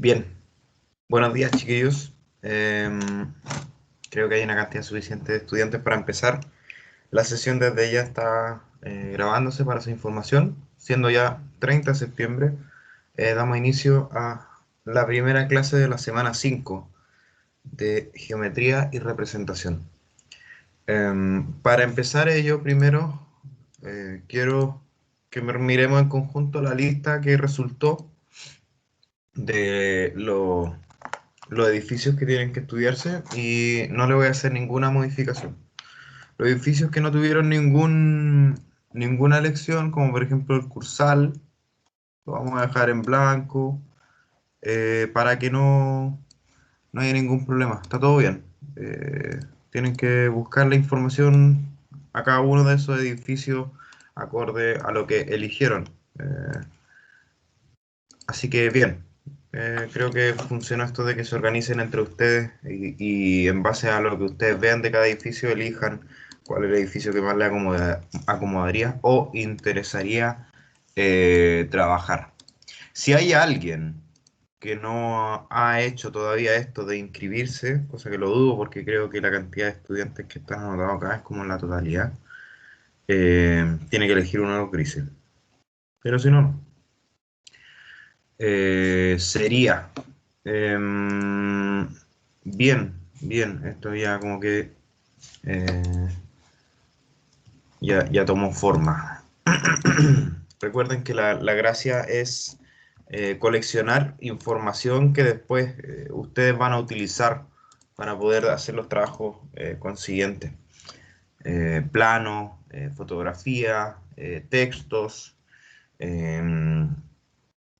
Bien, buenos días chiquillos. Em, Creo que hay una cantidad suficiente de estudiantes para empezar. La sesión desde ya está grabándose para su información, siendo ya 30 de septiembre. Damos inicio a la primera clase de la semana 5 de Geometría y Representación. Para empezar ello, primero quiero que miremos en conjunto la lista que resultó de los edificios que tienen que estudiarse y no le voy a hacer ninguna modificación. Los edificios que no tuvieron ninguna lección, como por ejemplo el Cursal, lo vamos a dejar en blanco para que no haya ningún problema. Está todo bien. Tienen que buscar la información a cada uno de esos edificios acorde a lo que eligieron. Así que bien, creo que funcionó esto de que se organicen entre ustedes y en base a lo que ustedes vean de cada edificio elijan cuál es el edificio que más le acomodaría o interesaría trabajar. Si hay alguien que no ha hecho todavía esto de inscribirse, cosa que lo dudo porque creo que la cantidad de estudiantes que están anotados acá es como en la totalidad, tiene que elegir uno de los grises. Pero si no, no. Sería. em, Bien, bien. Esto ya como que eh, ya tomó forma. Recuerden que la gracia es coleccionar información que después ustedes van a utilizar para poder hacer los trabajos consiguientes. Planos, fotografía, textos. em,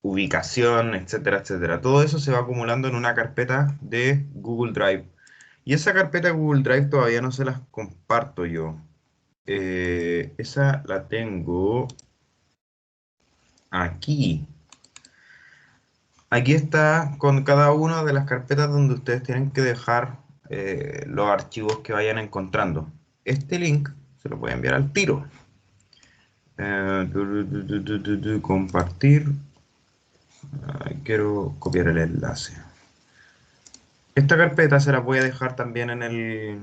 Ubicación, etcétera, etcétera. Todo eso se va acumulando en una carpeta de Google Drive. Y esa carpeta de Google Drive todavía no se las comparto yo. Esa la tengo aquí. Aquí está con cada una de las carpetas donde ustedes tienen que dejar los archivos que vayan encontrando. Este link se lo voy a enviar al tiro. Compartir. Quiero copiar el enlace. Esta carpeta se la voy a dejar también en el,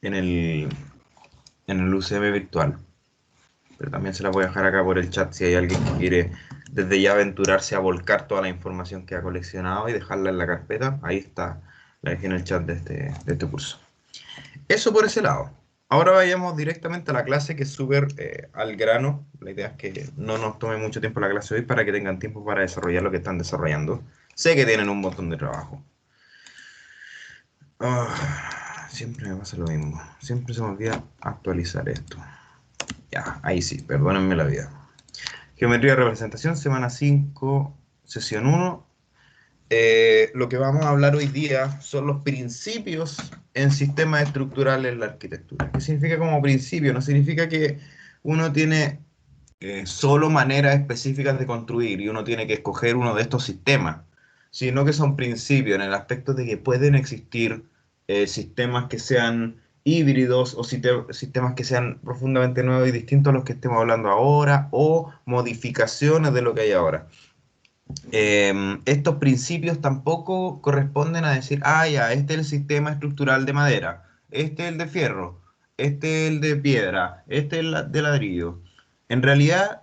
en el UCM virtual. Pero también se la voy a dejar acá por el chat si hay alguien que quiere desde ya aventurarse a volcar toda la información que ha coleccionado y dejarla en la carpeta. Ahí está, la dejé en el chat de este curso. Eso por ese lado. Ahora vayamos directamente a la clase que es súper al grano. La idea es que no nos tome mucho tiempo la clase hoy para que tengan tiempo para desarrollar lo que están desarrollando. Sé que tienen un montón de trabajo. Siempre me pasa lo mismo. Siempre se me olvida actualizar esto. Ya, ahí sí, perdónenme la vida. Geometría de representación, semana 5, sesión 1. Lo que vamos a hablar hoy día son los principios en sistemas estructurales en la arquitectura. ¿Qué significa como principio? No significa que uno tiene solo maneras específicas de construir y uno tiene que escoger uno de estos sistemas, sino que son principios en el aspecto de que pueden existir sistemas que sean híbridos o sistemas que sean profundamente nuevos y distintos a los que estemos hablando ahora o modificaciones de lo que hay ahora. Estos principios tampoco corresponden a decir, ah, ya, este es el sistema estructural de madera, este es el de fierro, este es el de piedra, este es el de ladrillo. En realidad,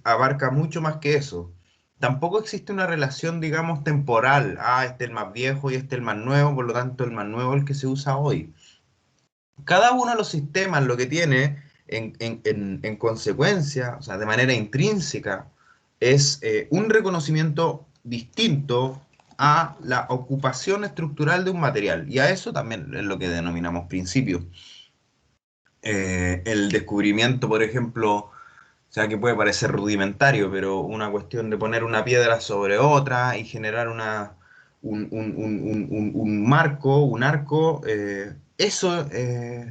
abarca mucho más que eso. Tampoco existe una relación, digamos, temporal. Ah, este es el más viejo y este es el más nuevo, por lo tanto, el más nuevo es el que se usa hoy. Cada uno de los sistemas lo que tiene en consecuencia, o sea, de manera intrínseca, es un reconocimiento distinto a la ocupación estructural de un material. Y a eso también es lo que denominamos principio. El descubrimiento, por ejemplo, o sea, que puede parecer rudimentario, pero una cuestión de poner una piedra sobre otra y generar un marco, un arco, eso,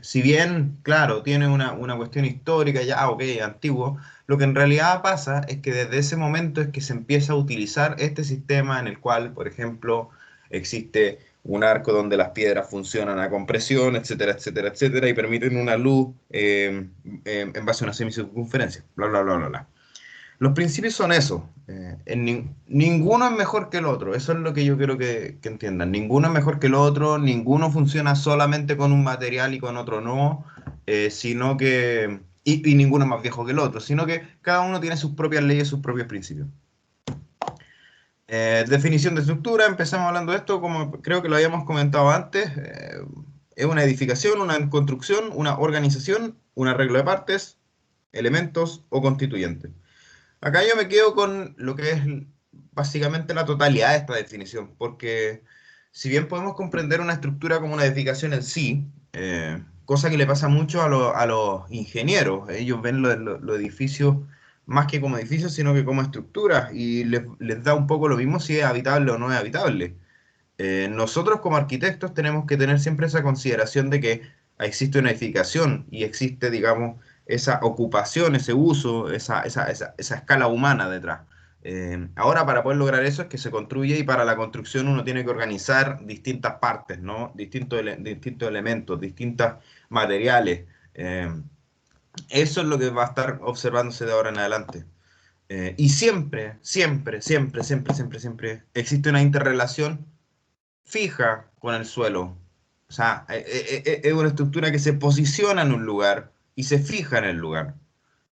si bien, claro, tiene una cuestión histórica, ya, ok, antiguo, lo que en realidad pasa es que desde ese momento es que se empieza a utilizar este sistema en el cual, por ejemplo, existe un arco donde las piedras funcionan a compresión, etcétera, etcétera, etcétera, y permiten una luz en base a una semicircunferencia, bla, bla, bla, bla, bla. Los principios son eso. Ninguno es mejor que el otro. Eso es lo que yo quiero que entiendan. Ninguno es mejor que el otro. Ninguno funciona solamente con un material y con otro no. Sino que... Y ninguno es más viejo que el otro. Sino que cada uno tiene sus propias leyes, sus propios principios. Definición de estructura. Empezamos hablando de esto como creo que lo habíamos comentado antes. Es una edificación, una construcción, una organización, un arreglo de partes, elementos o constituyentes. Acá yo me quedo con lo que es básicamente la totalidad de esta definición, porque si bien podemos comprender una estructura como una edificación en sí, cosa que le pasa mucho a los ingenieros, ellos ven los edificios más que como edificios, sino que como estructuras, y les da un poco lo mismo si es habitable o no es habitable. Nosotros como arquitectos tenemos que tener siempre esa consideración de que existe una edificación y existe, digamos, esa ocupación, ese uso, esa escala humana detrás. Ahora, para poder lograr eso es que se construye y para la construcción uno tiene que organizar distintas partes, ¿no? Distintos elementos, distintos materiales. Eso es lo que va a estar observándose de ahora en adelante. Y siempre existe una interrelación fija con el suelo. O sea, es una estructura que se posiciona en un lugar y se fija en el lugar.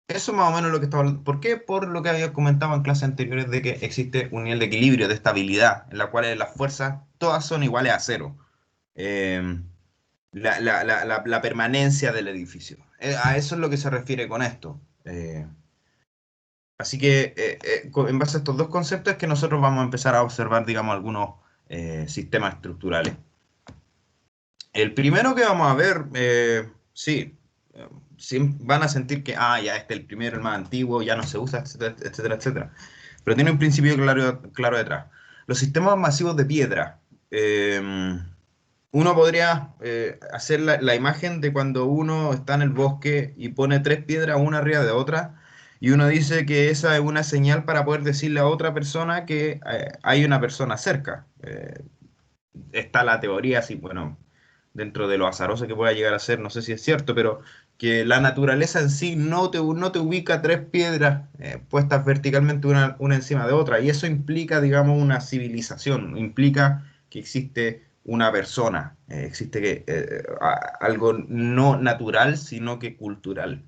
Eso es más o menos lo que estaba hablando. ¿Por qué? Por lo que había comentado en clases anteriores de que existe un nivel de equilibrio, de estabilidad, en la cual las fuerzas todas son iguales a cero. Eh, la permanencia del edificio. A eso es lo que se refiere con esto. Así que en base a estos dos conceptos es que nosotros vamos a empezar a observar, digamos, algunos sistemas estructurales. El primero que vamos a ver, sí, sí, van a sentir que, ya este es el primero, el más antiguo, ya no se usa, etcétera, etcétera, etcétera. Pero tiene un principio claro, claro detrás. Los sistemas masivos de piedra. Uno podría hacer la imagen de cuando uno está en el bosque y pone tres piedras una arriba de otra, y uno dice que esa es una señal para poder decirle a otra persona que hay una persona cerca. Está la teoría, así, bueno, dentro de lo azaroso que pueda llegar a ser, no sé si es cierto, pero que la naturaleza en sí no te ubica tres piedras puestas verticalmente una encima de otra, y eso implica, digamos, una civilización, implica que existe una persona, existe algo no natural, sino que cultural.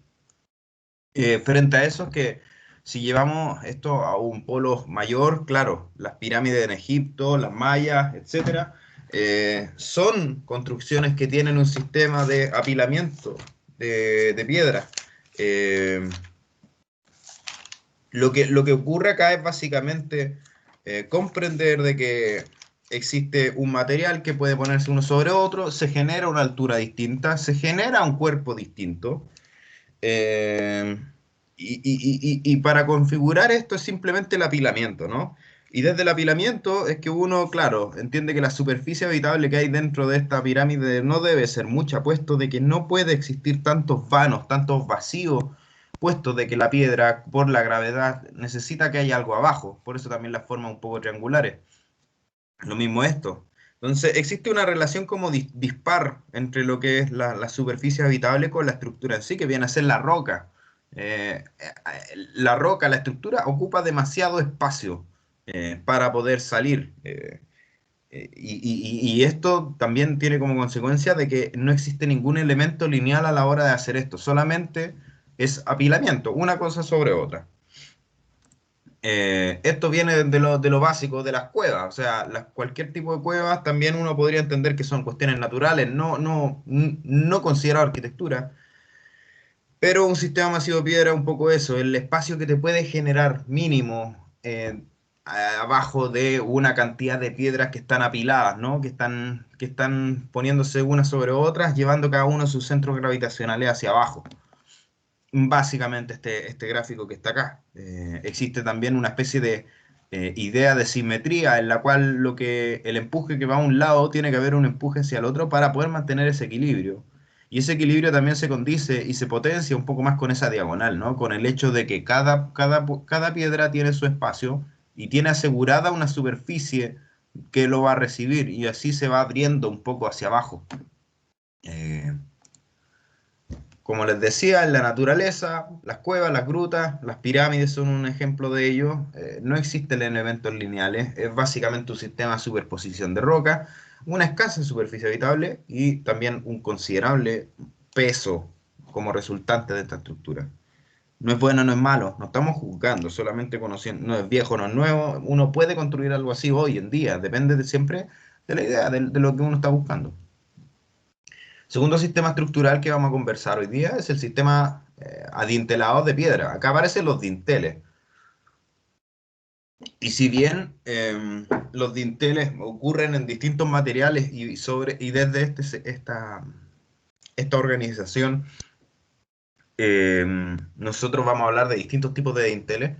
Frente a eso, que si llevamos esto a un polo mayor, claro, las pirámides en Egipto, las mayas, etcétera, son construcciones que tienen un sistema de apilamiento de piedra. Eh, lo que ocurre acá es básicamente comprender de que existe un material que puede ponerse uno sobre otro, se genera una altura distinta, se genera un cuerpo distinto. Eh, y para configurar esto es simplemente el apilamiento, ¿no? Y desde el apilamiento es que uno, claro, entiende que la superficie habitable que hay dentro de esta pirámide no debe ser mucha, puesto de que no puede existir tantos vanos, tantos vacíos, puesto de que la piedra, por la gravedad, necesita que haya algo abajo. Por eso también las formas un poco triangulares. Lo mismo esto. Entonces, existe una relación como dispar entre lo que es la superficie habitable con la estructura en sí, que viene a ser la roca. La roca, la estructura, ocupa demasiado espacio para poder salir. Y esto también tiene como consecuencia de que no existe ningún elemento lineal a la hora de hacer esto, solamente es apilamiento, una cosa sobre otra. Esto viene de lo básico de las cuevas, o sea, cualquier tipo de cuevas también uno podría entender que son cuestiones naturales, no considerado arquitectura, pero un sistema masivo de piedra es un poco eso, el espacio que te puede generar mínimo abajo de una cantidad de piedras que están apiladas, ¿no? Que están poniéndose unas sobre otras, llevando cada uno sus centros gravitacionales hacia abajo. Básicamente este gráfico que está acá. Existe también una especie de idea de simetría en la cual el empuje que va a un lado tiene que haber un empuje hacia el otro para poder mantener ese equilibrio. Y ese equilibrio también se condice y se potencia un poco más con esa diagonal, ¿no? Con el hecho de que cada piedra tiene su espacio y tiene asegurada una superficie que lo va a recibir y así se va abriendo un poco hacia abajo. Eh, como les decía, en la naturaleza, las cuevas, las grutas, las pirámides son un ejemplo de ello. No existen elementos lineales, es básicamente un sistema de superposición de roca, una escasa superficie habitable y también un considerable peso como resultante de esta estructura. No es bueno, no es malo, no estamos juzgando, solamente conociendo, no es viejo, no es nuevo. Uno puede construir algo así hoy en día, depende siempre de la idea, de lo que uno está buscando. Segundo sistema estructural que vamos a conversar hoy día es el sistema adintelado de piedra. Acá aparecen los dinteles. Y si bien los dinteles ocurren en distintos materiales y desde esta organización, nosotros vamos a hablar de distintos tipos de dinteles,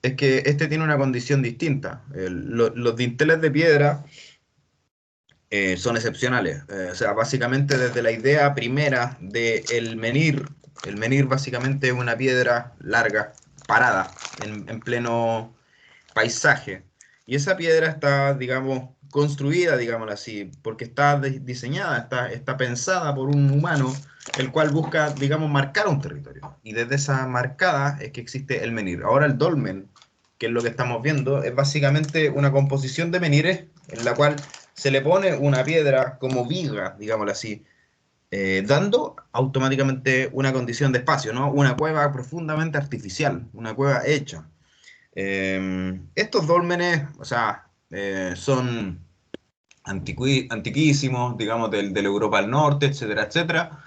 es que este tiene una condición distinta. Los dinteles de piedra son excepcionales. O sea, básicamente desde la idea primera del menhir, el menhir básicamente es una piedra larga, parada, en pleno paisaje. Y esa piedra está, digamos, construida, digámoslo así, porque está diseñada, está pensada por un humano, el cual busca, digamos, marcar un territorio. Y desde esa marcada es que existe el menhir. Ahora el dolmen, que es lo que estamos viendo, es básicamente una composición de menhires en la cual se le pone una piedra como viga, digámoslo así, dando automáticamente una condición de espacio, ¿no? Una cueva profundamente artificial, una cueva hecha. Estos dólmenes, o sea, son antiquísimos, digamos, de la Europa del Norte, etcétera, etcétera.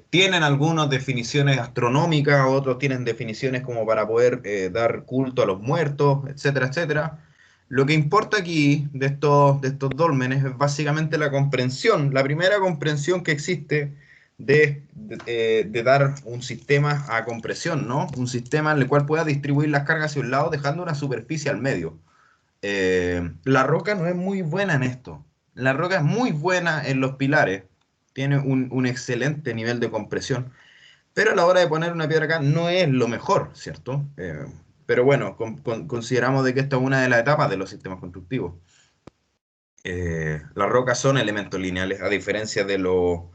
Tienen algunas definiciones astronómicas, otros tienen definiciones como para poder dar culto a los muertos, etcétera, etcétera. Lo que importa aquí de estos dólmenes es básicamente la comprensión, la primera comprensión que existe de dar un sistema a compresión, ¿no? Un sistema en el cual pueda distribuir las cargas hacia un lado, dejando una superficie al medio. La roca no es muy buena en esto. La roca es muy buena en los pilares. Tiene un excelente nivel de compresión. Pero a la hora de poner una piedra acá no es lo mejor, ¿cierto? Pero bueno, consideramos de que esta es una de las etapas de los sistemas constructivos. Las rocas son elementos lineales, a diferencia de lo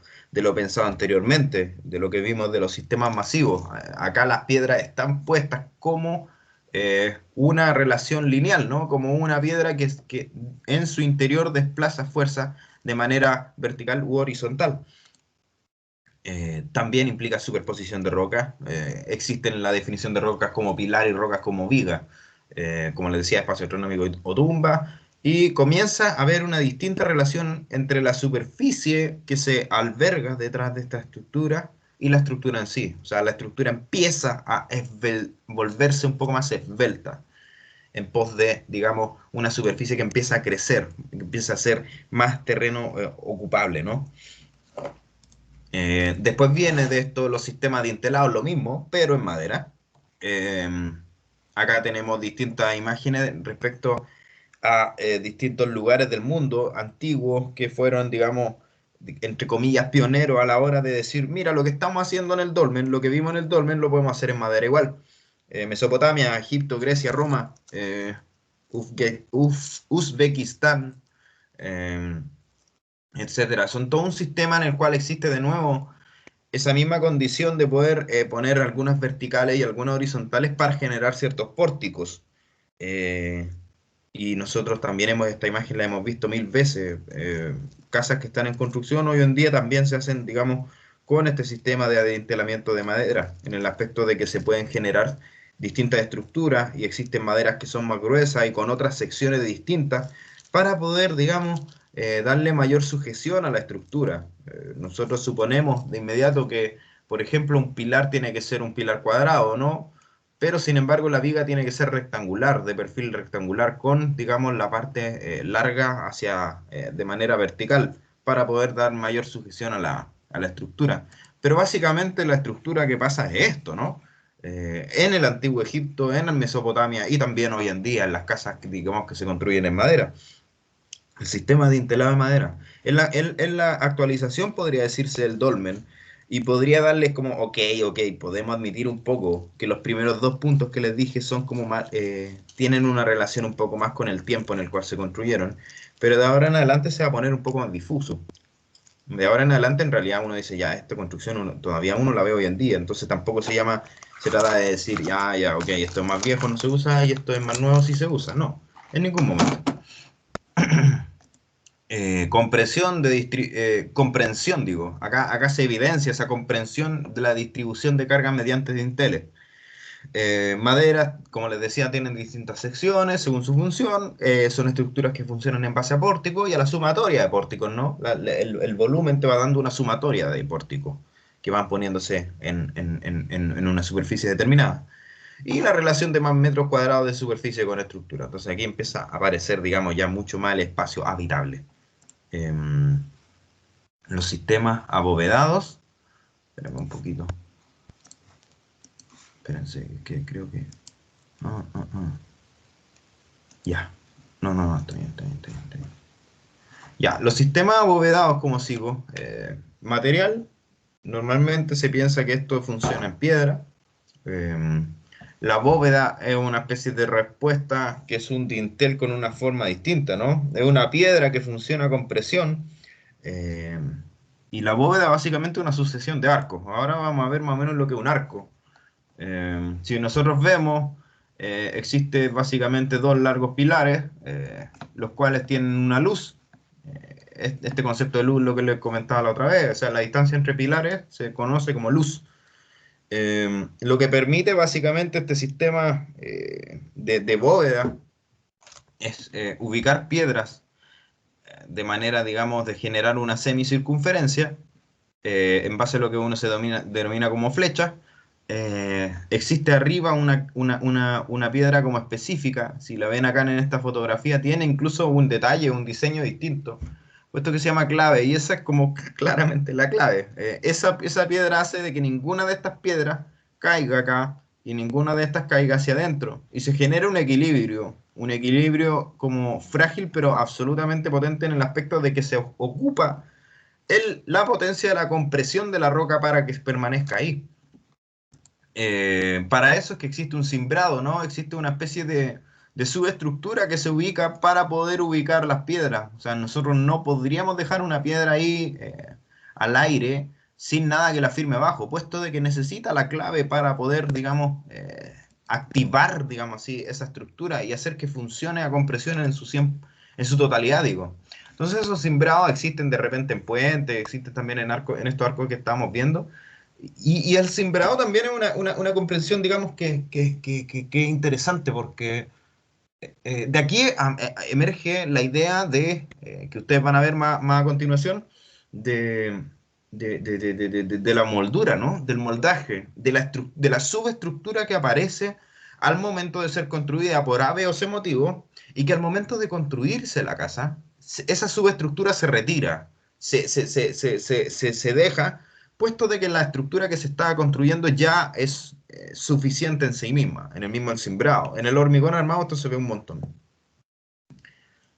pensado anteriormente, de lo que vimos de los sistemas masivos. Acá las piedras están puestas como una relación lineal, ¿no? Como una piedra que en su interior desplaza fuerza de manera vertical u horizontal. También implica superposición de rocas. Existen la definición de rocas como pilar y rocas como viga, como les decía, espacio astronómico o tumba. Y comienza a haber una distinta relación entre la superficie que se alberga detrás de esta estructura y la estructura en sí. O sea, la estructura empieza a volverse un poco más esbelta en pos de, digamos, una superficie que empieza a crecer, que empieza a ser más terreno ocupable, ¿no? Después viene de esto los sistemas adintelados, lo mismo, pero en madera. Eh, Acá tenemos distintas imágenes respecto a distintos lugares del mundo antiguos que fueron, digamos, entre comillas, pioneros a la hora de decir, mira, lo que estamos haciendo en el dolmen, lo que vimos en el dolmen, lo podemos hacer en madera igual. Mesopotamia, Egipto, Grecia, Roma, Uzbekistán, eh, etcétera. Son todo un sistema en el cual existe de nuevo esa misma condición de poder poner algunas verticales y algunas horizontales para generar ciertos pórticos. Eh, y nosotros también esta imagen la hemos visto mil veces. Casas que están en construcción hoy en día también se hacen, digamos, con este sistema de adintelamiento de madera, en el aspecto de que se pueden generar distintas estructuras y existen maderas que son más gruesas y con otras secciones distintas para poder, digamos, darle mayor sujeción a la estructura. Nosotros suponemos de inmediato que, por ejemplo, un pilar tiene que ser un pilar cuadrado, ¿no? Pero sin embargo la viga tiene que ser rectangular, de perfil rectangular, con, digamos, la parte larga hacia, de manera vertical, para poder dar mayor sujeción a la estructura. Pero básicamente la estructura que pasa es esto, ¿no? En el antiguo Egipto, en el Mesopotamia y también hoy en día en las casas, digamos, que se construyen en madera. El sistema de intelado de madera. En la actualización podría decirse el dolmen y podría darles como, ok, podemos admitir un poco que los primeros dos puntos que les dije son como más, tienen una relación un poco más con el tiempo en el cual se construyeron, pero de ahora en adelante se va a poner un poco más difuso. De ahora en adelante, en realidad, uno dice, ya, esta construcción todavía uno la ve hoy en día, entonces tampoco se trata de decir, ya, ok, esto es más viejo, no se usa, y esto es más nuevo, sí se usa. No, en ningún momento. Comprensión, digo. Acá se evidencia esa comprensión de la distribución de cargas mediante dinteles. Maderas, como les decía, tienen distintas secciones según su función. Son estructuras que funcionan en base a pórtico y a la sumatoria de pórticos, ¿no? El volumen te va dando una sumatoria de pórticos que van poniéndose en una superficie determinada. Y la relación de más metros cuadrados de superficie con estructura. Entonces aquí empieza a aparecer, digamos, ya mucho más el espacio habitable. Em, los sistemas abovedados. Espérame un poquito. Espérense, que creo que... Ya. No, está bien, está bien, está bien, está bien. Ya, los sistemas abovedados, como sigo, material, normalmente se piensa que esto funciona en piedra. Eh, la bóveda es una especie de respuesta que es un dintel con una forma distinta, ¿no? Es una piedra que funciona con presión. eh, y la bóveda básicamente es una sucesión de arcos. Ahora vamos a ver más o menos lo que es un arco. Si nosotros vemos, existe básicamente dos largos pilares, los cuales tienen una luz. Este concepto de luz, lo que les comentaba la otra vez, o sea, la distancia entre pilares se conoce como luz. Lo que permite básicamente este sistema de bóveda es ubicar piedras de manera, digamos, de generar una semicircunferencia en base a lo que uno denomina como flecha. Existe arriba una piedra como específica, si la ven acá en esta fotografía, tiene incluso un detalle, un diseño distinto, puesto que se llama clave, y esa es como claramente la clave. Esa piedra hace de que ninguna de estas piedras caiga acá y ninguna de estas caiga hacia adentro, y se genera un equilibrio como frágil, pero absolutamente potente en el aspecto de que se ocupa la potencia de la compresión de la roca para que permanezca ahí. Para eso es que existe un cimbrado, ¿no? Existe una especie de subestructura que se ubica para poder ubicar las piedras. O sea, nosotros no podríamos dejar una piedra ahí al aire sin nada que la firme abajo, puesto de que necesita la clave para poder, digamos, activar, digamos así, esa estructura y hacer que funcione a compresión en su totalidad, digo. Entonces esos cimbrados existen de repente en puentes, existen también en estos arcos que estamos viendo, y el cimbrado también es una comprensión, digamos, que es interesante, porque de aquí emerge la idea que ustedes van a ver más a continuación, de, de la moldura, ¿no? Del moldaje, de la subestructura que aparece al momento de ser construida por A, B o C motivo, y que al momento de construirse la casa, esa subestructura se retira, se deja, puesto de que la estructura que se estaba construyendo ya es suficiente en sí misma, en el mismo encimbrado. En el hormigón armado esto se ve un montón.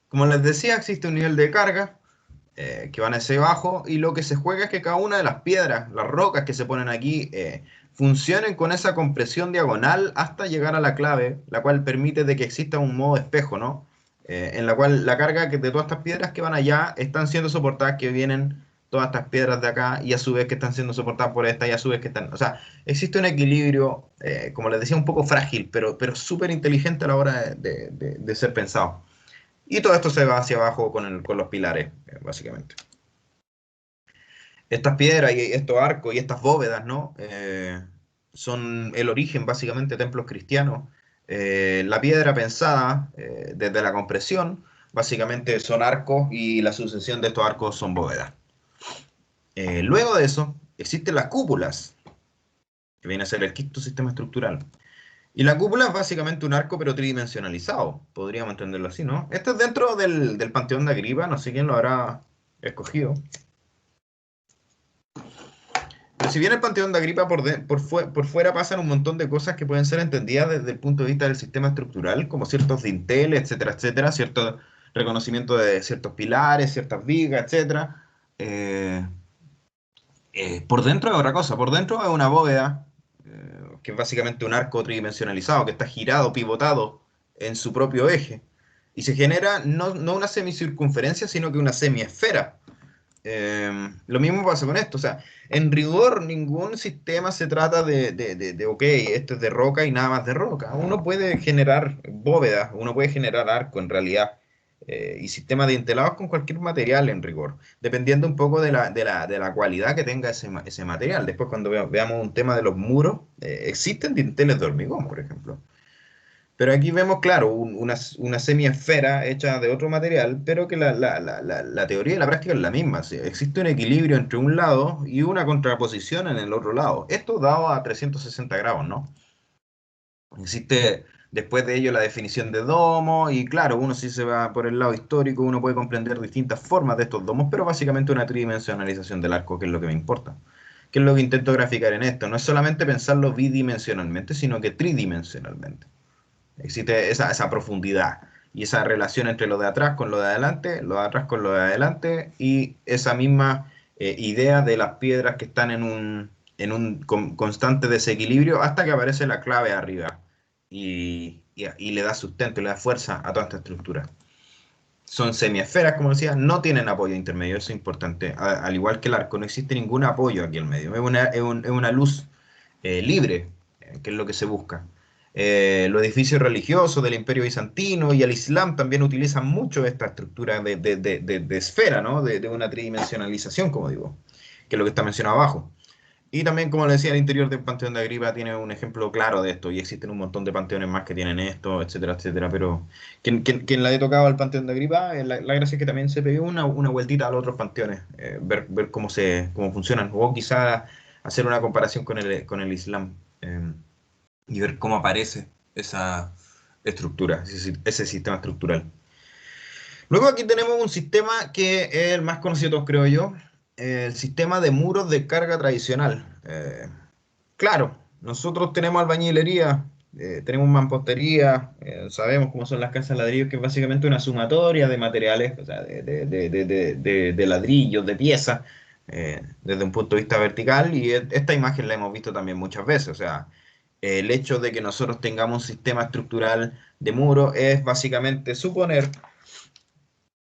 Como les decía, existe un nivel de carga que van hacia abajo, y lo que se juega es que cada una de las piedras, las rocas que se ponen aquí, funcionen con esa compresión diagonal hasta llegar a la clave, la cual permite de que exista un modo espejo, ¿no? En la cual la carga de todas estas piedras que van allá están siendo soportadas, que vienen todas estas piedras de acá, y a su vez que están siendo soportadas por esta, y a su vez que están... O sea, existe un equilibrio, como les decía, un poco frágil, pero súper inteligente a la hora de ser pensado. Y todo esto se va hacia abajo con los pilares, básicamente. Estas piedras y estos arcos y estas bóvedas, ¿no? Son el origen, básicamente, de templos cristianos. La piedra pensada desde la compresión, básicamente son arcos, y la sucesión de estos arcos son bóvedas. Luego de eso, existen las cúpulas, que viene a ser el quinto sistema estructural. Y la cúpula es básicamente un arco, pero tridimensionalizado, podríamos entenderlo así, ¿no? Esto es dentro del Panteón de Agripa, no sé quién lo habrá escogido. Pero si bien el Panteón de Agripa por fuera pasan un montón de cosas que pueden ser entendidas desde el punto de vista del sistema estructural, como ciertos dinteles, etcétera, cierto reconocimiento de ciertos pilares, ciertas vigas, etcétera. Eh, por dentro es otra cosa, por dentro es una bóveda, que es básicamente un arco tridimensionalizado, que está girado, pivotado en su propio eje, y se genera no una semicircunferencia, sino que una semiesfera. Lo mismo pasa con esto, o sea, en rigor ningún sistema se trata ok, esto es de roca y nada más de roca. Uno puede generar bóvedas, uno puede generar arco en realidad, y sistemas de entelados con cualquier material en rigor, dependiendo un poco de la cualidad que tenga ese material. Después cuando veamos un tema de los muros, existen dinteles de hormigón, por ejemplo. Pero aquí vemos, claro, una semiesfera hecha de otro material, pero que la teoría y la práctica es la misma. ¿Sí? Existe un equilibrio entre un lado y una contraposición en el otro lado. Esto dado a 360 grados, ¿no? Existe después de ello la definición de domo y claro, uno si se va por el lado histórico, uno puede comprender distintas formas de estos domos, pero básicamente una tridimensionalización del arco, que es lo que me importa. ¿Qué es lo que intento graficar en esto? No es solamente pensarlo bidimensionalmente, sino que tridimensionalmente. Existe esa profundidad y esa relación entre lo de atrás con lo de adelante, lo de atrás con lo de adelante y esa misma idea de las piedras que están en un constante desequilibrio hasta que aparece la clave arriba y le da sustento, le da fuerza a toda esta estructura. Son semiesferas, como decía, no tienen apoyo intermedio, eso es importante. Al igual que el arco, no existe ningún apoyo aquí en medio. Es una luz libre, que es lo que se busca. Los edificios religiosos del Imperio Bizantino y el Islam también utilizan mucho esta estructura de esfera, ¿no? De una tridimensionalización, como digo, que es lo que está mencionado abajo. Y también, como le decía, el interior del Panteón de Agripa tiene un ejemplo claro de esto, y existen un montón de panteones más que tienen esto, etcétera, etcétera. Pero quien la haya tocado al Panteón de Agripa, la gracia es que también se pegó una vueltita a los otros panteones, ver cómo funcionan, o quizá hacer una comparación con el Islam, y ver cómo aparece esa estructura, ese sistema estructural. Luego aquí tenemos un sistema que es el más conocido de todos, creo yo, el sistema de muros de carga tradicional. Claro, nosotros tenemos albañilería, tenemos mampostería, sabemos cómo son las casas de ladrillos, que es básicamente una sumatoria de materiales, o sea, de ladrillos, de piezas, desde un punto de vista vertical, y esta imagen la hemos visto también muchas veces, o sea, el hecho de que nosotros tengamos un sistema estructural de muro es básicamente suponer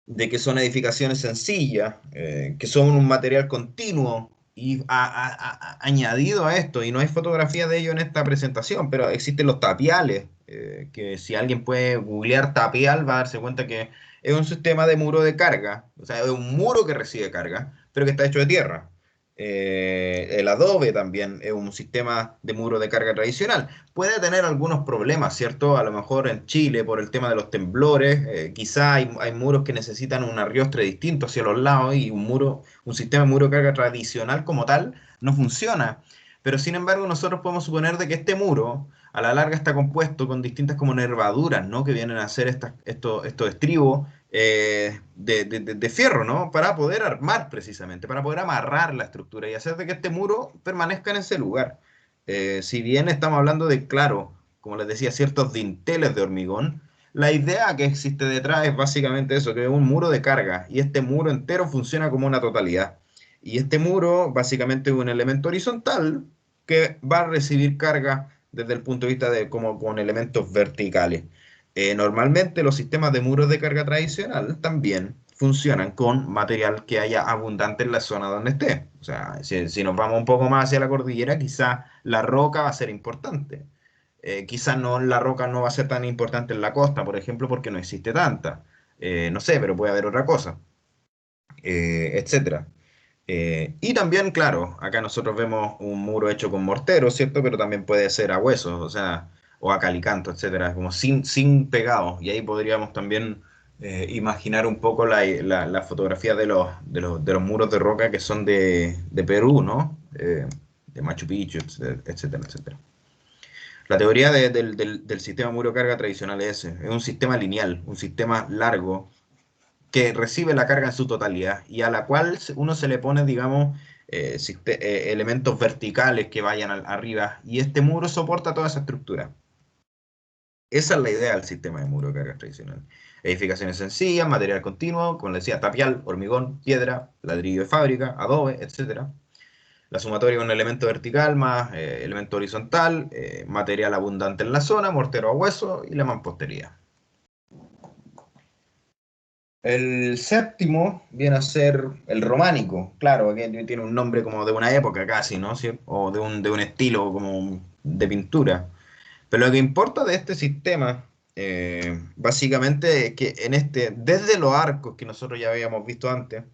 de que son edificaciones sencillas, que son un material continuo y añadido a esto, y no hay fotografía de ello en esta presentación, pero existen los tapiales, que si alguien puede googlear tapial va a darse cuenta que es un sistema de muro de carga, o sea, es un muro que recibe carga, pero que está hecho de tierra. El adobe también es un sistema de muro de carga tradicional. Puede tener algunos problemas, ¿cierto? A lo mejor en Chile por el tema de los temblores, quizá hay muros que necesitan un arriostre distinto hacia los lados y un sistema de muro de carga tradicional como tal no funciona. Pero sin embargo nosotros podemos suponer de que este muro a la larga está compuesto con distintas como nervaduras, ¿no? Que vienen a ser estos estribos de fierro, ¿no? Para poder armar precisamente, para poder amarrar la estructura y hacer de que este muro permanezca en ese lugar. Si bien estamos hablando de, claro, como les decía, ciertos dinteles de hormigón, la idea que existe detrás es básicamente eso, que es un muro de carga, y este muro entero funciona como una totalidad. Y este muro básicamente es un elemento horizontal que va a recibir carga desde el punto de vista de como con elementos verticales. Normalmente los sistemas de muros de carga tradicional también funcionan con material que haya abundante en la zona donde esté. O sea, si nos vamos un poco más hacia la cordillera, quizá la roca va a ser importante. Quizá no, la roca no va a ser tan importante en la costa, por ejemplo, porque no existe tanta. No sé, pero puede haber otra cosa, etcétera. Y también, claro, acá nosotros vemos un muro hecho con mortero, ¿cierto? Pero también puede ser a huesos, o sea, o a calicanto, etcétera, como sin pegado. Y ahí podríamos también imaginar un poco la fotografía de los muros de roca que son de Perú, ¿no? De Machu Picchu, etcétera, etcétera. La teoría del sistema muro carga tradicional es ese, es un sistema lineal, un sistema largo que recibe la carga en su totalidad y a la cual uno se le pone, digamos, elementos verticales que vayan arriba y este muro soporta toda esa estructura. Esa es la idea del sistema de muro de carga tradicional. Edificaciones sencillas, material continuo, como les decía, tapial, hormigón, piedra, ladrillo de fábrica, adobe, etcétera. La sumatoria con elemento vertical más elemento horizontal, material abundante en la zona, mortero a hueso y la mampostería. El séptimo viene a ser el románico, claro, que tiene un nombre como de una época casi, ¿no? ¿Sí? O de un estilo como de pintura. Pero lo que importa de este sistema, básicamente, es que en este, desde los arcos que nosotros ya habíamos visto antes,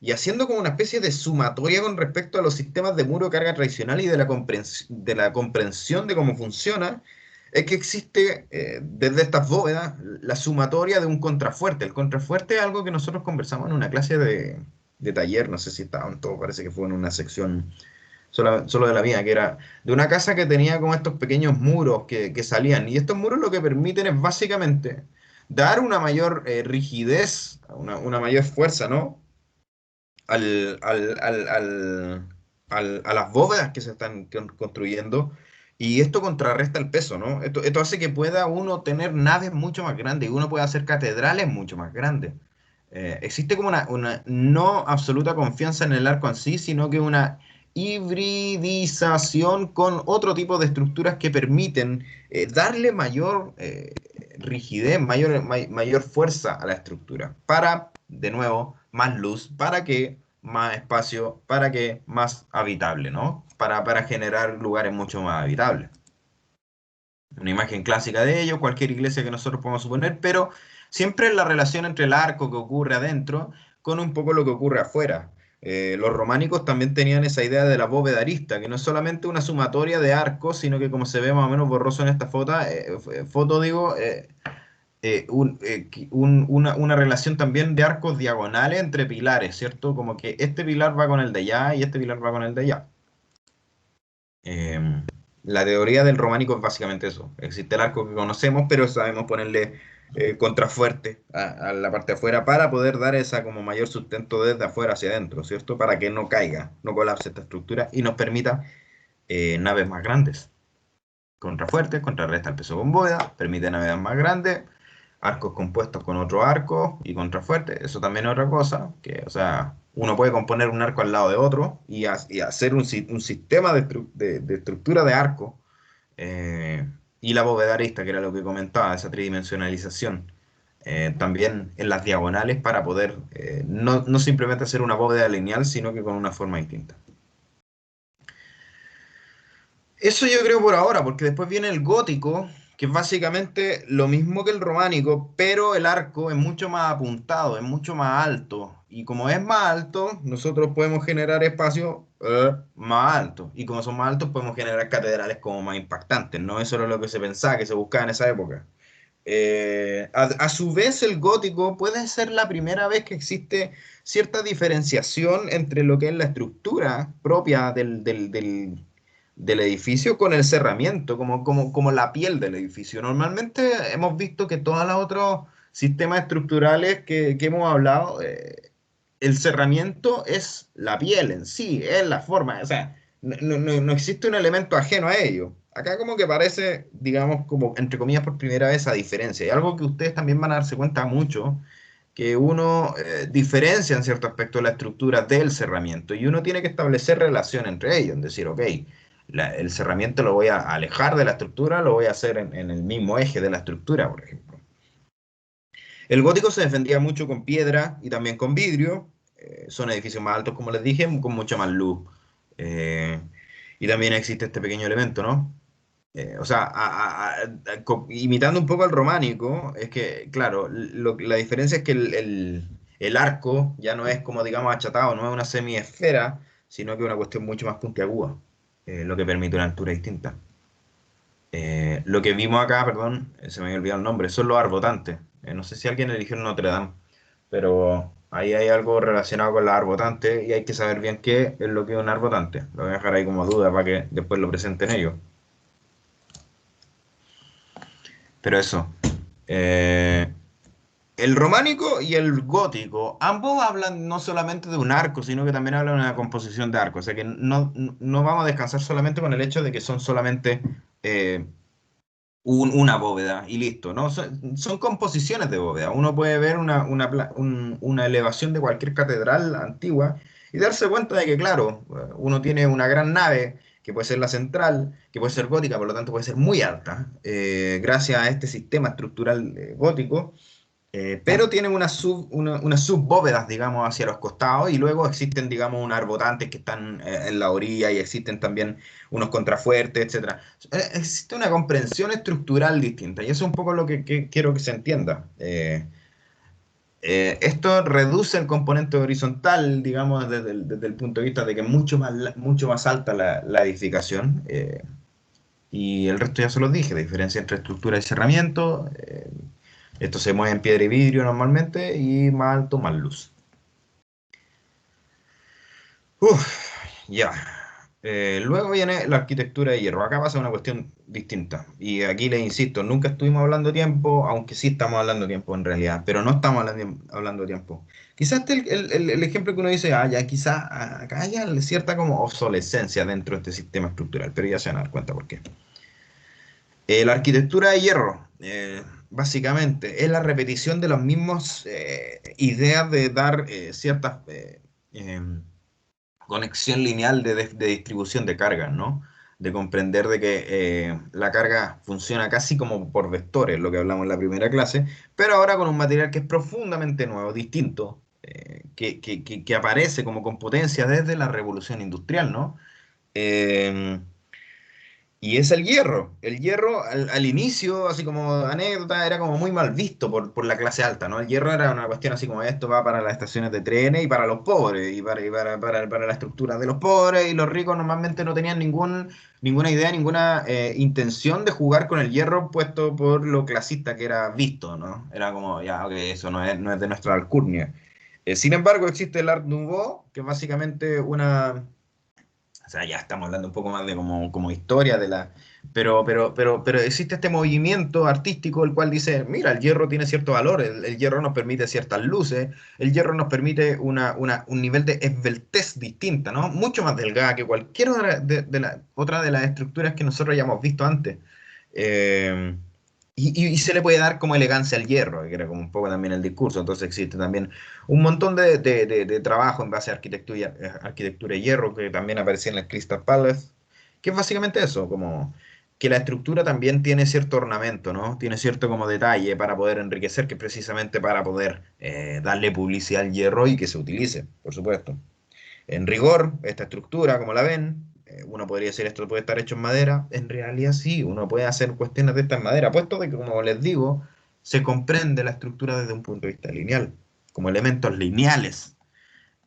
y haciendo como una especie de sumatoria con respecto a los sistemas de muro de carga tradicional y de de la comprensión de cómo funciona, es que existe desde estas bóvedas la sumatoria de un contrafuerte. El contrafuerte es algo que nosotros conversamos en una clase de taller, no sé si estaban todos, parece que fue en una sección solo de la mía, que era de una casa que tenía como estos pequeños muros que salían. Y estos muros lo que permiten es básicamente dar una mayor rigidez, una mayor fuerza, ¿no? al, al, al, al- a las bóvedas que se están construyendo, y esto contrarresta el peso, ¿no? Esto hace que pueda uno tener naves mucho más grandes y uno pueda hacer catedrales mucho más grandes. Existe como una no absoluta confianza en el arco en sí, sino que una hibridización con otro tipo de estructuras que permiten darle mayor rigidez, mayor fuerza a la estructura, para, de nuevo, más luz, para que más espacio, para que más habitable, ¿no? Para generar lugares mucho más habitables. Una imagen clásica de ello, cualquier iglesia que nosotros podamos suponer, pero siempre en la relación entre el arco que ocurre adentro con un poco lo que ocurre afuera. Los románicos también tenían esa idea de la bóveda arista, que no es solamente una sumatoria de arcos, sino que como se ve más o menos borroso en esta foto digo, una relación también de arcos diagonales entre pilares, ¿cierto? Como que este pilar va con el de allá y este pilar va con el de allá. La teoría del románico es básicamente eso. Existe el arco que conocemos, pero sabemos ponerle contrafuerte a la parte de afuera para poder dar esa como mayor sustento desde afuera hacia adentro, ¿cierto? Para que no caiga, no colapse esta estructura y nos permita naves más grandes. Contrafuerte, contrarresta el peso con bóveda, permite navegar más grandes, arcos compuestos con otro arco y contrafuerte. Eso también es otra cosa, que, o sea, uno puede componer un arco al lado de otro y hacer un sistema de estructura de arco. eh, y la bóveda arista, que era lo que comentaba, esa tridimensionalización. También en las diagonales para poder no simplemente hacer una bóveda lineal, sino que con una forma distinta. Eso yo creo por ahora, porque después viene el gótico, que es básicamente lo mismo que el románico, pero el arco es mucho más apuntado, es mucho más alto. Y como es más alto, nosotros podemos generar espacios más altos. Y como son más altos, podemos generar catedrales como más impactantes, ¿no? Eso era lo que se pensaba, que se buscaba en esa época. A su vez, el gótico puede ser la primera vez que existe cierta diferenciación entre lo que es la estructura propia del edificio con el cerramiento, como la piel del edificio. Normalmente hemos visto que todos los otros sistemas estructurales que hemos hablado, el cerramiento es la piel en sí, es la forma, o sea, no existe un elemento ajeno a ello. Acá como que parece, digamos, como entre comillas por primera vez esa diferencia. Y algo que ustedes también van a darse cuenta mucho, que uno diferencia en cierto aspecto la estructura del cerramiento y uno tiene que establecer relación entre ellos, es decir, ok, el cerramiento lo voy a alejar de la estructura, lo voy a hacer en el mismo eje de la estructura, por ejemplo. El gótico se defendía mucho con piedra y también con vidrio. Son edificios más altos, como les dije, con mucha más luz. Eh, y también existe este pequeño elemento, ¿no? O sea, imitando un poco al románico, es que, claro, la diferencia es que el arco ya no es como, digamos, achatado, no es una semiesfera, sino que es una cuestión mucho más puntiaguda, lo que permite una altura distinta. Lo que vimos acá, perdón, se me había olvidado el nombre, son los arbotantes. No sé si alguien eligió Notre Dame, pero ahí hay algo relacionado con los arbotantes y hay que saber bien qué es lo que es un arbotante. Lo voy a dejar ahí como duda para que después lo presenten ellos. Pero eso. eh, el románico y el gótico, ambos hablan no solamente de un arco, sino que también hablan de una composición de arcos. O sea que no vamos a descansar solamente con el hecho de que son solamente eh, una bóveda y listo, ¿no? Son composiciones de bóveda. Uno puede ver una elevación de cualquier catedral antigua y darse cuenta de que, claro, uno tiene una gran nave que puede ser la central, que puede ser gótica, por lo tanto puede ser muy alta, gracias a este sistema estructural gótico. pero tienen unas subbóvedas, digamos, hacia los costados y luego existen, digamos, unos arbotantes que están en la orilla y existen también unos contrafuertes, etcétera. Existe una comprensión estructural distinta y eso es un poco lo que quiero que se entienda. Esto reduce el componente horizontal, digamos, desde el punto de vista de que es mucho más alta la edificación. Y el resto ya se los dije, la diferencia entre estructura y cerramiento. Esto se mueve en piedra y vidrio normalmente y más alto, más luz. Uf, ya. Luego viene la arquitectura de hierro. Acá pasa una cuestión distinta. Y aquí les insisto, nunca estuvimos hablando tiempo, aunque sí estamos hablando tiempo en realidad, pero no estamos hablando tiempo. Quizás el ejemplo que uno dice, ya quizás acá haya cierta como obsolescencia dentro de este sistema estructural, pero ya se van a dar cuenta por qué. La arquitectura de hierro, básicamente, es la repetición de las mismas ideas de dar ciertas em, conexión lineal de distribución de cargas, ¿no? De comprender de que la carga funciona casi como por vectores, lo que hablamos en la primera clase, pero ahora con un material que es profundamente nuevo, distinto, que aparece como con potencia desde la revolución industrial, ¿no? Eh, y es el hierro. El hierro al inicio, así como anécdota, era como muy mal visto por la clase alta, ¿no? El hierro era una cuestión así como esto va para las estaciones de trenes y para los pobres, y para la estructura de los pobres, y los ricos normalmente no tenían ninguna idea, ninguna intención de jugar con el hierro puesto por lo clasista que era visto, ¿no? Era como, ya, ok, eso no es de nuestra alcurnia. Sin embargo, existe el Art Nouveau, que es básicamente o sea, ya estamos hablando un poco más de como historia de la. Pero existe este movimiento artístico el cual dice, mira, el hierro tiene cierto valor, el hierro nos permite ciertas luces, el hierro nos permite un nivel de esbeltez distinta, ¿no? Mucho más delgada que cualquier otra de las estructuras que nosotros hayamos visto antes. Eh, y se le puede dar como elegancia al hierro, que era como un poco también el discurso. Entonces existe también un montón de trabajo en base a arquitectura de hierro que también aparecía en el Crystal Palace, que es básicamente eso, como que la estructura también tiene cierto ornamento, ¿no? Tiene cierto como detalle para poder enriquecer, que es precisamente para poder darle publicidad al hierro y que se utilice, por supuesto. En rigor, esta estructura, como la ven, uno podría decir esto puede estar hecho en madera. En realidad sí, uno puede hacer cuestiones de esta en madera, puesto de que, como les digo, se comprende la estructura desde un punto de vista lineal, como elementos lineales.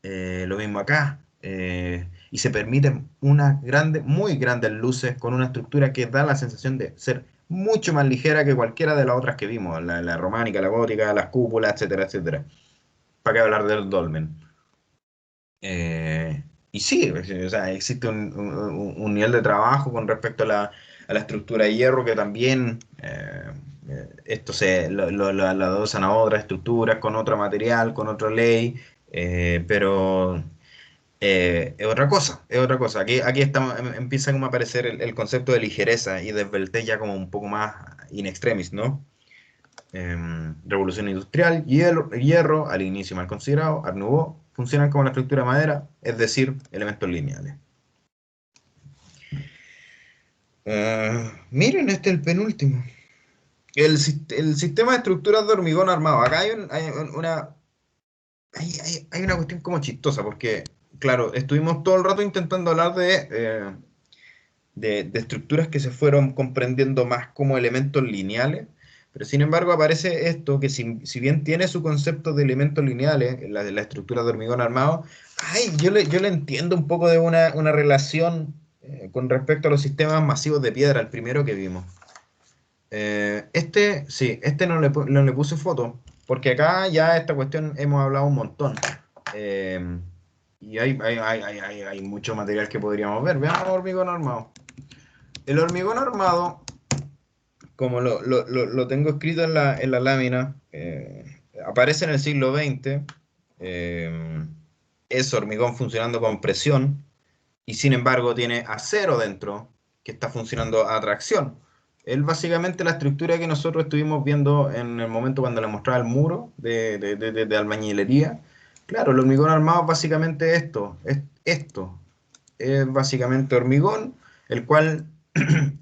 Lo mismo acá. Y se permiten unas grandes, muy grandes luces con una estructura que da la sensación de ser mucho más ligera que cualquiera de las otras que vimos, la románica, la gótica, las cúpulas, etcétera, etcétera. ¿Para qué hablar del dolmen? Y sí, o sea, existe un nivel de trabajo con respecto a la estructura de hierro que también esto lo adosan a otras estructuras con otro material, con otra ley, pero es otra cosa, es otra cosa. Aquí estamos, empieza como a aparecer el concepto de ligereza y de esbeltez ya como un poco más in extremis, ¿no? Revolución industrial, hierro, al inicio mal considerado, Art Nouveau, funcionan como la estructura de madera, es decir, elementos lineales. Miren, este es el penúltimo. El sistema de estructuras de hormigón armado. Acá hay una cuestión como chistosa, porque, claro, estuvimos todo el rato intentando hablar de estructuras que se fueron comprendiendo más como elementos lineales, pero sin embargo aparece esto que si bien tiene su concepto de elementos lineales, la estructura de hormigón armado, yo le entiendo un poco de una relación con respecto a los sistemas masivos de piedra, el primero que vimos. Sí, no le puse foto, porque acá ya esta cuestión hemos hablado un montón. Eh, y hay mucho material que podríamos ver. Veamos hormigón armado. El hormigón armado, como lo tengo escrito en la lámina, aparece en el siglo XX, eh, es hormigón funcionando con presión y sin embargo tiene acero dentro que está funcionando a tracción. Es básicamente la estructura que nosotros estuvimos viendo en el momento cuando le mostraba el muro de albañilería. Claro, el hormigón armado es básicamente esto. Es básicamente hormigón, el cual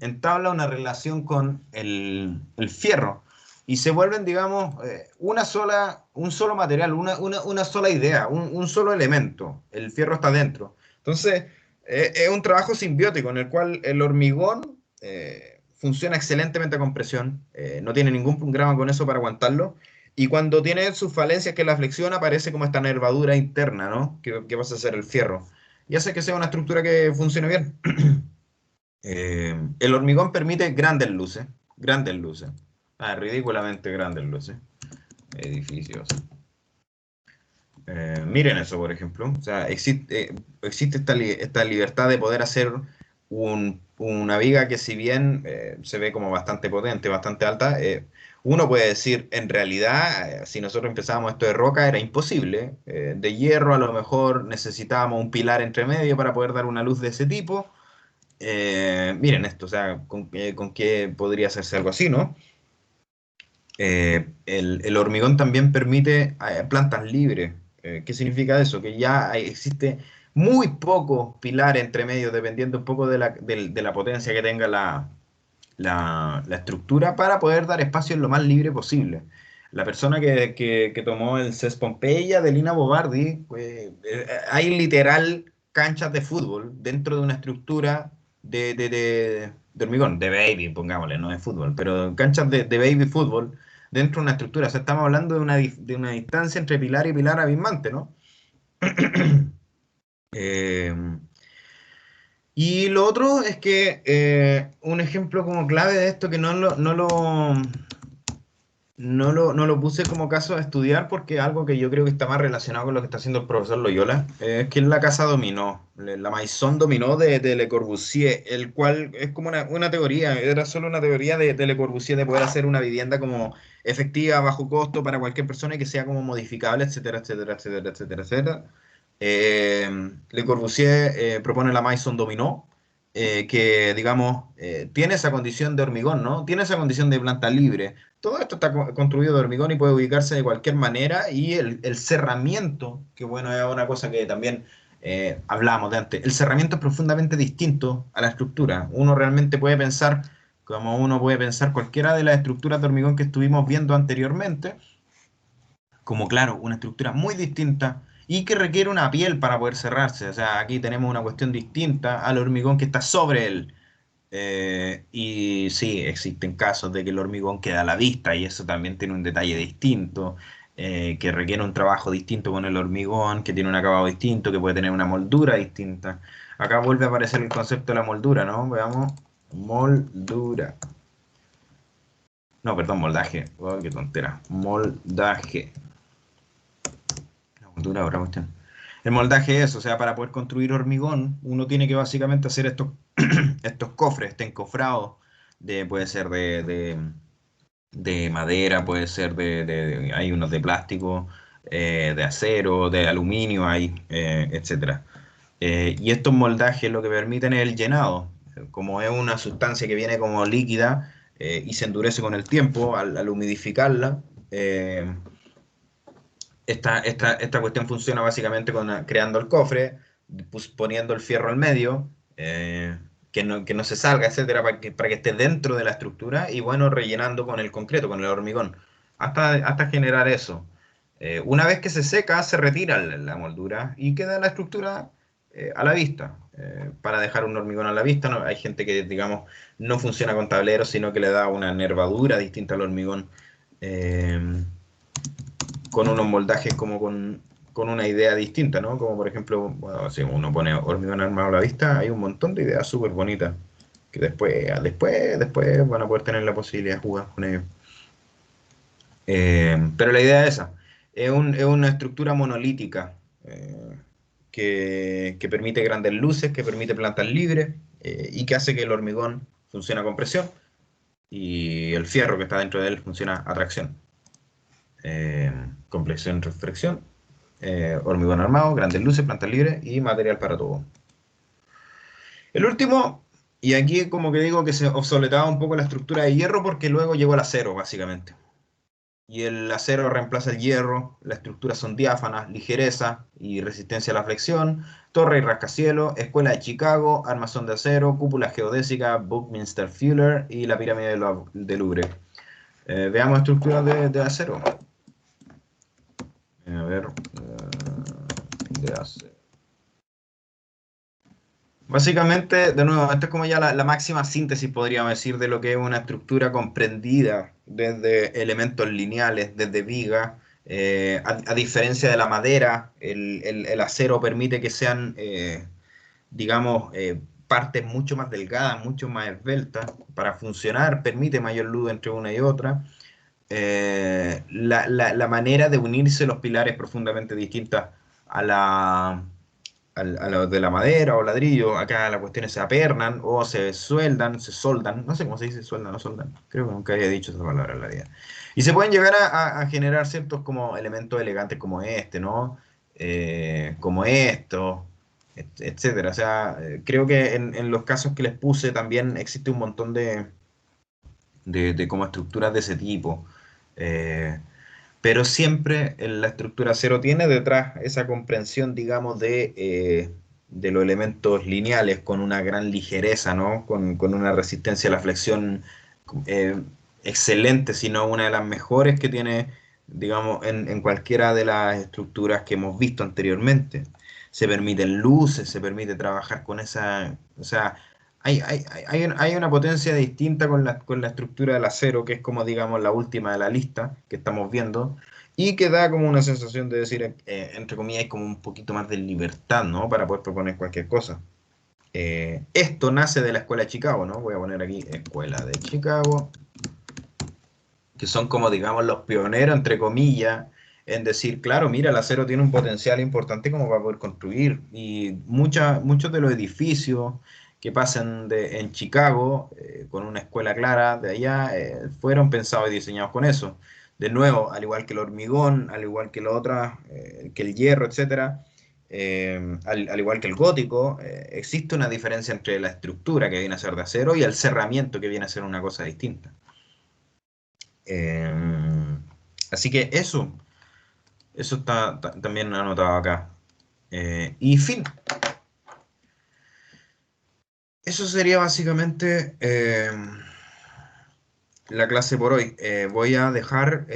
entabla una relación con el fierro. y se vuelven, digamos, un solo material, una sola idea, un solo elemento. El fierro está dentro. Entonces, es un trabajo simbiótico en el cual el hormigón funciona excelentemente con presión, no tiene ningún programa con eso para aguantarlo, y cuando tiene sus falencias que la flexión aparece como esta nervadura interna, ¿no? Que pasa a ser el fierro. Y hace que sea una estructura que funcione bien. El hormigón permite grandes luces, ridículamente grandes luces, edificios. Miren eso, por ejemplo. O sea, existe esta libertad de poder hacer una viga que si bien se ve como bastante potente, bastante alta, uno puede decir, en realidad, si nosotros empezábamos esto de roca, era imposible. De hierro a lo mejor necesitábamos un pilar entre medio para poder dar una luz de ese tipo. Miren esto, o sea, con qué podría hacerse algo así, ¿no? El hormigón también permite plantas libres. ¿Qué significa eso? Que ya existe muy poco pilar entre medio, dependiendo un poco de la potencia que tenga la estructura, para poder dar espacio en lo más libre posible. La persona que tomó el CES Pompeya de Lina Bobardi, hay literal canchas de fútbol dentro de una estructura de hormigón, de baby, pongámosle, no de fútbol, pero canchas de baby fútbol dentro de una estructura. O sea, estamos hablando de una distancia entre pilar y pilar abismante, ¿no? Eh, y lo otro es que un ejemplo como clave de esto que no lo puse como caso a estudiar porque es algo que yo creo que está más relacionado con lo que está haciendo el profesor Loyola, es que es la casa dominó, la Maison dominó de Le Corbusier, el cual es como una teoría, era solo una teoría de Le Corbusier de poder hacer una vivienda como efectiva, a bajo costo para cualquier persona y que sea como modificable, etcétera, etcétera, etcétera, etcétera, etcétera. Le Corbusier propone la Maison dominó, que digamos tiene esa condición de hormigón, ¿no? Tiene esa condición de planta libre. Todo esto está construido de hormigón y puede ubicarse de cualquier manera y el cerramiento, que bueno, es una cosa que también hablábamos de antes, el cerramiento es profundamente distinto a la estructura. Uno realmente puede pensar, como uno puede pensar cualquiera de las estructuras de hormigón que estuvimos viendo anteriormente, como claro, una estructura muy distinta y que requiere una piel para poder cerrarse. O sea, aquí tenemos una cuestión distinta al hormigón que está sobre él. Y sí, existen casos de que el hormigón queda a la vista y eso también tiene un detalle distinto, que requiere un trabajo distinto con el hormigón, que tiene un acabado distinto, que puede tener una moldura distinta. Acá vuelve a aparecer el concepto de la moldura, ¿no? Veamos, moldura. No, perdón, moldaje. Oh, qué tontera. Moldaje. La moldura, otra cuestión. El moldaje es, o sea, para poder construir hormigón, uno tiene que básicamente hacer estos cofres, este encofrado, puede ser de madera, puede ser hay unos de plástico, de acero, de aluminio, hay, etcétera. Y estos moldajes lo que permiten es el llenado. Como es una sustancia que viene como líquida y se endurece con el tiempo al humidificarla, esta cuestión funciona básicamente creando el cofre, poniendo el fierro al medio, que no se salga, etcétera, para que esté dentro de la estructura y bueno, rellenando con el concreto, con el hormigón, hasta generar eso. Una vez que se seca, se retira la moldura y queda la estructura a la vista. Para dejar un hormigón a la vista, no, hay gente que, digamos, no funciona con tableros, sino que le da una nervadura distinta al hormigón. Con unos moldajes como con una idea distinta, ¿no? Como por ejemplo, bueno, si uno pone hormigón armado a la vista, hay un montón de ideas súper bonitas que después van a poder tener la posibilidad de jugar con ellos. Pero la idea es esa, es una estructura monolítica que permite grandes luces, que permite plantas libres y que hace que el hormigón funcione con presión y el fierro que está dentro de él funciona a tracción. Complexión, reflexión, hormigón armado, grandes luces, plantas libres y material para todo. El último, y aquí como que digo que se obsoletaba un poco la estructura de hierro porque luego llegó el acero, básicamente. Y el acero reemplaza el hierro, las estructuras son diáfanas, ligereza y resistencia a la flexión, torre y rascacielos, escuela de Chicago, armazón de acero, cúpula geodésica, Buckminster Fuller y la pirámide de Louvre. Veamos estructuras de acero. A ver, de acero. Básicamente, de nuevo, esto es como ya la máxima síntesis, podríamos decir, de lo que es una estructura comprendida desde elementos lineales, desde vigas. A diferencia de la madera, el acero permite que sean, digamos, partes mucho más delgadas, mucho más esbeltas. Para funcionar, permite mayor luz entre una y otra. La manera de unirse los pilares es profundamente distinta a a los de la madera o ladrillo. Acá las cuestiones se apernan o se sueldan, se soldan. No sé cómo se dice sueldan o soldan. Creo que nunca había dicho esa palabra en la vida. Y se pueden llegar a generar ciertos como elementos elegantes como este, ¿no? Como esto, etcétera. O sea, creo que en los casos que les puse también existe un montón de como estructuras de ese tipo. Eh, pero siempre la estructura cero tiene detrás esa comprensión, digamos, de los elementos lineales con una gran ligereza, ¿no? Con una resistencia a la flexión eh, excelente, sino una de las mejores que tiene, digamos, en cualquiera de las estructuras que hemos visto anteriormente. Se permiten luces, se permite trabajar con esa, o sea, hay una potencia distinta con la estructura del acero, que es como, digamos, la última de la lista que estamos viendo, y que da como una sensación de decir, entre comillas, hay como un poquito más de libertad, ¿no? Para poder proponer cualquier cosa. Esto nace de la Escuela de Chicago, ¿no? Voy a poner aquí Escuela de Chicago, que son como, digamos, los pioneros, entre comillas, en decir, claro, mira, el acero tiene un potencial importante como para poder construir. Y muchos de los edificios que pasan en Chicago, con una escuela clara de allá, fueron pensados y diseñados con eso. De nuevo, al igual que el hormigón, al igual que lo otras, que el hierro, etcétera, al igual que el gótico, existe una diferencia entre la estructura que viene a ser de acero y el cerramiento que viene a ser una cosa distinta. Eh, Así que eso está también anotado acá. Y fin, eso sería básicamente la clase por hoy. Voy a dejar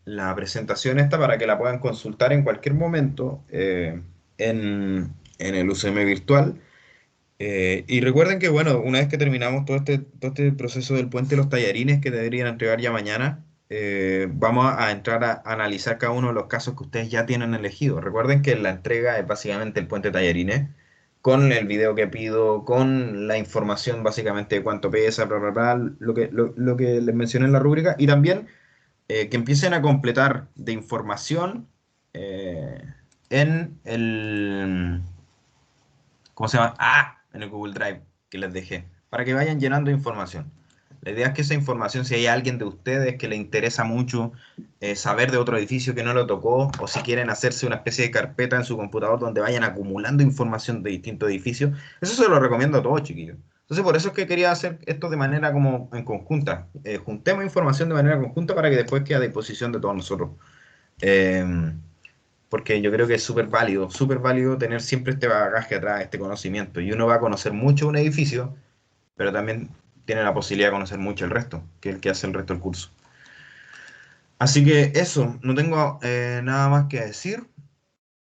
la presentación esta para que la puedan consultar en cualquier momento en el UCM virtual. Y recuerden que, bueno, una vez que terminamos todo este proceso del puente de los tallarines que deberían entregar ya mañana, vamos a entrar a analizar cada uno de los casos que ustedes ya tienen elegidos. Recuerden que la entrega es básicamente el puente de tallarines, con el video que pido, con la información básicamente de cuánto pesa, bla, bla, bla, lo que les mencioné en la rúbrica, y también que empiecen a completar de información eh, en el ¿cómo se llama? Ah, en el Google Drive que les dejé, para que vayan llenando información. La idea es que esa información, si hay alguien de ustedes que le interesa mucho saber de otro edificio que no lo tocó, o si quieren hacerse una especie de carpeta en su computador donde vayan acumulando información de distintos edificios, eso se lo recomiendo a todos, chiquillos. Entonces, por eso es que quería hacer esto de manera como en conjunta. Juntemos información de manera conjunta para que después quede a disposición de todos nosotros. Eh, Porque yo creo que es súper válido tener siempre este bagaje atrás, este conocimiento. Y uno va a conocer mucho un edificio, pero también tiene la posibilidad de conocer mucho el resto, que es el que hace el resto del curso. Así que eso, no tengo nada más que decir.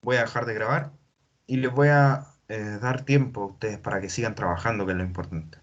Voy a dejar de grabar y les voy a dar tiempo a ustedes para que sigan trabajando, que es lo importante.